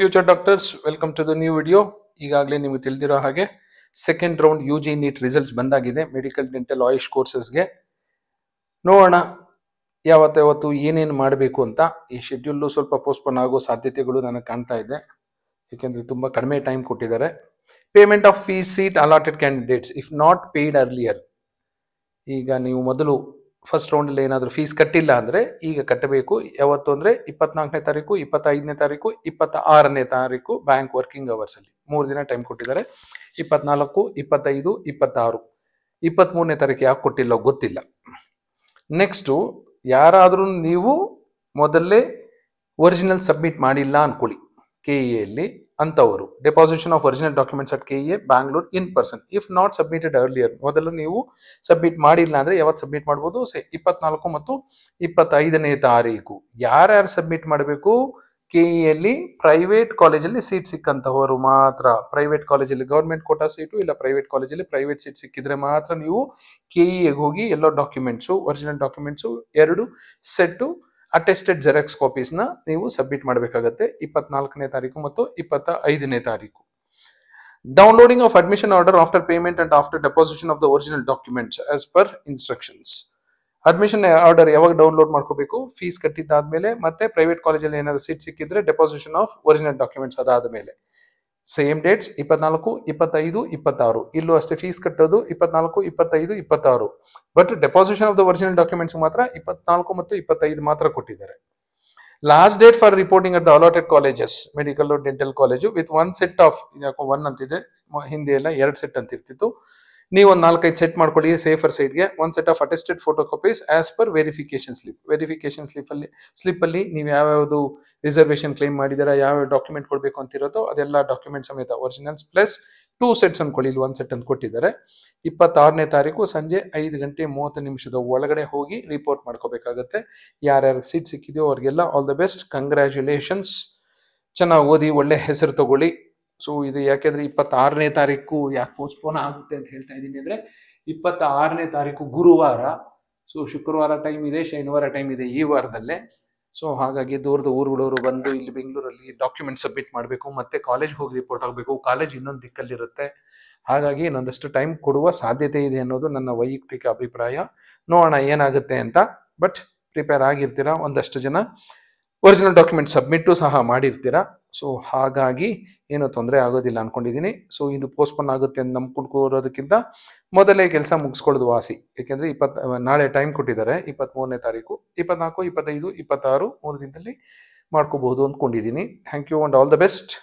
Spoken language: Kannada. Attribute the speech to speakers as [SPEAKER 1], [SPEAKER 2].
[SPEAKER 1] Future doctors welcome to the new video. ಈಗಾಗಲೇ ನಿಮಗೆ ತಿಳಿದಿರೋ ಹಾಗೆ second round UG NEET results ಬಂದಾಗಿದೆ ಮೆಡಿಕಲ್ ಡೆಂಟಲ್ ಆಯುಷ್ ಕೋರ್ಸಸ್ಗೆ. ನೋಡೋಣ ಯಾವತ್ತು ಏನೇನು ಮಾಡಬೇಕು ಅಂತ. ಈ ಶೆಡ್ಯೂಲ್ ಸ್ವಲ್ಪ ಪೋಸ್ಟ್ಪೋನ್ ಆಗೋ ಸಾಧ್ಯತೆಗಳು ನನಗೆ ಕಾಣ್ತಾ ಇದೆ, ಏಕೆಂದರೆ ತುಂಬ ಕಡಿಮೆ ಟೈಮ್ ಕೊಟ್ಟಿದ್ದಾರೆ. Payment of fees seat allotted candidates if not paid earlier. ಈಗ ನೀವು ಮೊದಲು ಫಸ್ಟ್ ರೌಂಡಲ್ಲಿ ಏನಾದರೂ ಫೀಸ್ ಕಟ್ಟಿಲ್ಲ ಅಂದರೆ ಈಗ ಕಟ್ಟಬೇಕು. ಯಾವತ್ತು ಅಂದರೆ 24ನೇ ತಾರೀಕು, 25ನೇ ತಾರೀಕು, 26ನೇ ತಾರೀಕು ಬ್ಯಾಂಕ್ ವರ್ಕಿಂಗ್ ಅವರ್ಸಲ್ಲಿ 3 ದಿನ ಟೈಮ್ ಕೊಟ್ಟಿದ್ದಾರೆ. 24, 25, 26, 23ನೇ ತಾರೀಕು ಯಾಕೆ ಕೊಟ್ಟಿಲ್ಲ ಗೊತ್ತಿಲ್ಲ. ನೆಕ್ಸ್ಟು ಯಾರಾದರೂ ನೀವು ಮೊದಲೇ ಒರಿಜಿನಲ್ ಸಬ್ಮಿಟ್ ಮಾಡಿಲ್ಲ ಅನ್ಕೊಳ್ಳಿ KEA ಅಂತವರು deposition of original documents at KEA Bangalore in person if not submitted earlier. ಮೊದಲು ನೀವು ಸಬ್ಮಿಟ್ ಮಾಡಿಲ್ಲ ಅಂದ್ರೆ ಯಾವತ್ತು ಸಬ್ಮಿಟ್ ಮಾಡ್ಬೋದು? 24 ಮತ್ತು 25ನೇ ತಾರೀಕು. ಯಾರ್ಯಾರು ಸಬ್ಮಿಟ್ ಮಾಡಬೇಕು? KEA ಪ್ರೈವೇಟ್ ಕಾಲೇಜಲ್ಲಿ ಸೀಟ್ ಸಿಕ್ಕಂತವರು ಮಾತ್ರ. ಪ್ರೈವೇಟ್ ಕಾಲೇಜಲ್ಲಿ ಗೌರ್ಮೆಂಟ್ ಕೋಟಾ ಸೀಟು ಇಲ್ಲ ಪ್ರೈವೇಟ್ ಕಾಲೇಜಲ್ಲಿ ಪ್ರೈವೇಟ್ ಸೀಟ್ ಸಿಕ್ಕಿದ್ರೆ ಮಾತ್ರ ನೀವು KEA ಹೋಗಿ ಎಲ್ಲ documents, original documents 2 set attested xerox ಕಾಪೀಸ್ನ ನೀವು ಸಬ್ಮಿಟ್ ಮಾಡಬೇಕಾಗತ್ತೆ 24ನೇ ತಾರೀಕು ಮತ್ತು 25ನೇ ತಾರೀಕು. Downloading of admission order after payment and after deposition of the original documents as per instructions. Admission order ಯಾವಾಗ ಡೌನ್ಲೋಡ್ ಮಾಡ್ಕೋಬೇಕು? ಫೀಸ್ ಕಟ್ಟಿದ್ದಾದ್ಮೇಲೆ ಮತ್ತೆ ಪ್ರೈವೇಟ್ ಕಾಲೇಜಲ್ಲಿ ಏನಾದ್ರು ಸೀಟ್ ಸಿಕ್ಕಿದ್ರೆ ಡೆಪಾಸಿಷನ್ ಆಫ್ ಒರಿಜಿನಲ್ ಡಾಕ್ಯುಮೆಂಟ್ಸ್ ಅದಾದ ಮೇಲೆ. Same dates 24, 25, 26. ಇಲ್ಲೂ ಅಷ್ಟೇ ಫೀಸ್ ಕಟ್ಟೋದು 24, 25, 26. But deposition of the original documents ಮಾತ್ರ 24 ಮತ್ತು 25 ಮಾತ್ರ ಕೊಟ್ಟಿದ್ದಾರೆ. Last date for reporting at the allotted colleges medical dental college with 1 set of, ಯಾಕೋ 1 ಅಂತಿದೆ, ಹಿಂದೆ ಎಲ್ಲ 2 ಸೆಟ್ ಅಂತ ಇರ್ತಿತ್ತು. ನೀವು ಒಂದು 4-5 ಸೆಟ್ ಮಾಡ್ಕೊಳ್ಳಿ ಸೇಫರ್ ಸೈಡ್ಗೆ. 1 set of attested photo copies as per verification slip. Verification ಸ್ಲಿಪ್ಪಲ್ಲಿ ನೀವು ಯಾವ್ಯಾವುದು ರಿಸರ್ವೇಶನ್ ಕ್ಲೈಮ್ ಮಾಡಿದಾರ, ಯಾವ ಡಾಕ್ಯುಮೆಂಟ್ ಕೊಡಬೇಕು ಅಂತಿರೋದು ಅದೆಲ್ಲ ಡಾಕ್ಯುಮೆಂಟ್ ಸಮೇತ ಒರಿಜಿನಲ್ಸ್ ಪ್ಲಸ್ 2 ಸೆಟ್ಸ್ ಅನ್ಕೊಳ್ಳಿ, ಇಲ್ಲಿ 1 ಸೆಟ್ ಅಂತ ಕೊಟ್ಟಿದ್ದಾರೆ. 26ನೇ ತಾರೀಕು ಸಂಜೆ 5:30 ಒಳಗಡೆ ಹೋಗಿ ರಿಪೋರ್ಟ್ ಮಾಡ್ಕೋಬೇಕಾಗತ್ತೆ. ಯಾರ್ಯಾರಿಗೆ ಸೀಟ್ ಸಿಕ್ಕಿದೆಯೋ ಅವ್ರಿಗೆಲ್ಲ ಆಲ್ ದ ಬೆಸ್ಟ್, ಕಂಗ್ರ್ಯಾಚುಲೇಷನ್ಸ್. ಚೆನ್ನಾಗಿ ಓದಿ ಒಳ್ಳೆ ಹೆಸರು ತಗೊಳ್ಳಿ. ಸೊ ಇದು ಯಾಕೆಂದ್ರೆ 26ನೇ ತಾರೀಕು ಯಾಕೆ ಪೋಸ್ಟ್ಪೋನ್ ಆಗುತ್ತೆ ಅಂತ ಹೇಳ್ತಾ ಇದ್ದೀನಿ ಅಂದ್ರೆ 26ನೇ ತಾರೀಕು ಗುರುವಾರ, ಸೊ ಶುಕ್ರವಾರ ಟೈಮ್ ಇದೆ, ಶನಿವಾರ ಟೈಮ್ ಇದೆ ಈ ವಾರದಲ್ಲೇ. ಸೊ ಹಾಗಾಗಿ ದೂರದ ಊರುಗಳವರು ಬಂದು ಇಲ್ಲಿ ಬೆಂಗಳೂರಲ್ಲಿ ಡಾಕ್ಯುಮೆಂಟ್ ಸಬ್ಮಿಟ್ ಮಾಡಬೇಕು, ಮತ್ತೆ ಕಾಲೇಜ್ಗೆ ಹೋಗಿ ರಿಪೋರ್ಟ್ ಆಗಬೇಕು. ಕಾಲೇಜ್ ಇನ್ನೊಂದು ದಿಕ್ಕಲ್ಲಿರುತ್ತೆ, ಹಾಗಾಗಿ ಇನ್ನೊಂದಷ್ಟು ಟೈಮ್ ಕೊಡುವ ಸಾಧ್ಯತೆ ಇದೆ ಅನ್ನೋದು ನನ್ನ ವೈಯಕ್ತಿಕ ಅಭಿಪ್ರಾಯ. ನೋಡೋಣ ಏನಾಗುತ್ತೆ ಅಂತ. ಬಟ್ ಪ್ರಿಪೇರ್ ಆಗಿರ್ತೀರಾ, ಒಂದಷ್ಟು ಜನ ಒರಿಜಿನಲ್ ಡಾಕ್ಯುಮೆಂಟ್ ಸಬ್ಮಿಟ್ಟು ಸಹ ಮಾಡಿರ್ತೀರಾ. ಸೊ ಹಾಗಾಗಿ ಏನೂ ತೊಂದರೆ ಆಗೋದಿಲ್ಲ ಅನ್ಕೊಂಡಿದ್ದೀನಿ. ಸೊ ಇದು ಪೋಸ್ಟ್ಪೋನ್ ಆಗುತ್ತೆ ಅಂತ ನಂಬ್ಕೊಂಡ್ಕೋರೋದಕ್ಕಿಂತ ಮೊದಲೇ ಕೆಲಸ ಮುಗಿಸ್ಕೊಳ್ಳೋದು ವಾಸಿ. ಯಾಕೆಂದರೆ ನಾಳೆ ಟೈಮ್ ಕೊಟ್ಟಿದ್ದಾರೆ 23ನೇ ತಾರೀಕು, 24, 25, 26 3 ದಿನದಲ್ಲಿ ಮಾಡ್ಕೋಬಹುದು ಅಂದ್ಕೊಂಡಿದ್ದೀನಿ. Thank you and all the best.